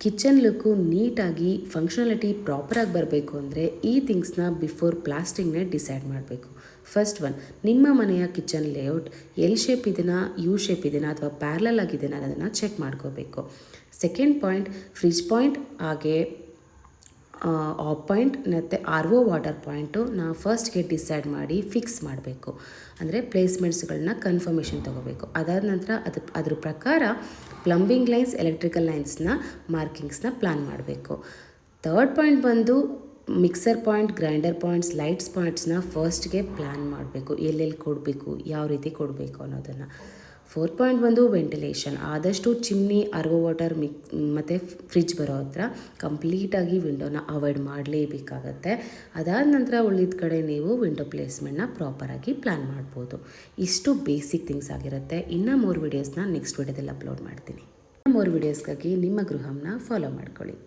Kitchen look ನೀಟಾಗಿ functionality ಪ್ರಾಪರಾಗಿ ಬರಬೇಕು ಅಂದರೆ ಈ ಥಿಂಗ್ಸ್ನ ಬಿಫೋರ್ ಪ್ಲಾಸ್ಟಿಂಗ್ನೇ ಡಿಸೈಡ್ ಮಾಡಬೇಕು. ಫಸ್ಟ್ ಒನ್, ನಿಮ್ಮ ಮನೆಯ ಕಿಚನ್ ಲೇಔಟ್ ಎಲ್ ಶೇಪ್ ಇದೆಯಾ, ಯು ಶೇಪ್ ಇದೆಯಾ ಅಥವಾ ಪ್ಯಾರಲಲ್ ಆಗಿದೆಯಾ ಅನ್ನೋದನ್ನು ಚೆಕ್ ಮಾಡ್ಕೋಬೇಕು. ಸೆಕೆಂಡ್ ಪಾಯಿಂಟ್, ಫ್ರಿಜ್ ಪಾಯಿಂಟ್ ಹಾಗೆ ಆಫ್ ಪಾಯಿಂಟ್ ಮತ್ತು RO ವಾಟರ್ ಪಾಯಿಂಟು ನಾವು ಫಸ್ಟ್ಗೆ ಡಿಸೈಡ್ ಮಾಡಿ ಫಿಕ್ಸ್ ಮಾಡಬೇಕು. ಅಂದರೆ ಪ್ಲೇಸ್ಮೆಂಟ್ಸ್ಗಳನ್ನ ಕನ್ಫರ್ಮೇಷನ್ ತೊಗೋಬೇಕು. ಅದಾದ ನಂತರ ಅದ್ರ ಪ್ರಕಾರ ಪ್ಲಂಬಿಂಗ್ ಲೈನ್ಸ್, ಎಲೆಕ್ಟ್ರಿಕಲ್ ಲೈನ್ಸ್ನ ಮಾರ್ಕಿಂಗ್ಸ್ನ ಪ್ಲ್ಯಾನ್ ಮಾಡಬೇಕು. ಥರ್ಡ್ ಪಾಯಿಂಟ್ ಬಂದು mixer point, grinder points, lights ಪಾಯಿಂಟ್ಸ್ನ ಫಸ್ಟ್ಗೆ ಪ್ಲ್ಯಾನ್ ಮಾಡಬೇಕು. ಎಲ್ಲೆಲ್ಲಿ ಕೊಡಬೇಕು, ಯಾವ ರೀತಿ ಕೊಡಬೇಕು ಅನ್ನೋದನ್ನು. ಫೋರ್ತ್ ಪಾಯಿಂಟ್ ಬಂದು ವೆಂಟಿಲೇಷನ್. ಆದಷ್ಟು ಚಿಮ್ನಿ, RO ವಾಟರ್ ಮತ್ತು ಫ್ರಿಜ್ ಬರೋ ಹತ್ರ ಕಂಪ್ಲೀಟಾಗಿ ವಿಂಡೋನ ಅವಾಯ್ಡ್ ಮಾಡಲೇಬೇಕಾಗತ್ತೆ. ಅದಾದ ನಂತರ ಉಳಿದ ಕಡೆ ನೀವು ವಿಂಡೋ ಪ್ಲೇಸ್ಮೆಂಟ್ನ ಪ್ರಾಪರಾಗಿ ಪ್ಲ್ಯಾನ್ ಮಾಡ್ಬೋದು. ಇಷ್ಟು ಬೇಸಿಕ್ ಥಿಂಗ್ಸ್ ಆಗಿರುತ್ತೆ. ಇನ್ನೂ 3 ವೀಡಿಯೋಸ್ನ ನೆಕ್ಸ್ಟ್ ವೀಡಿಯೋದಲ್ಲಿ ಅಪ್ಲೋಡ್ ಮಾಡ್ತೀನಿ. 3 ವೀಡಿಯೋಸ್ಗಾಗಿ ನಿಮ್ಮ ಗೃಹಂನ ಫಾಲೋ ಮಾಡ್ಕೊಳ್ಳಿ.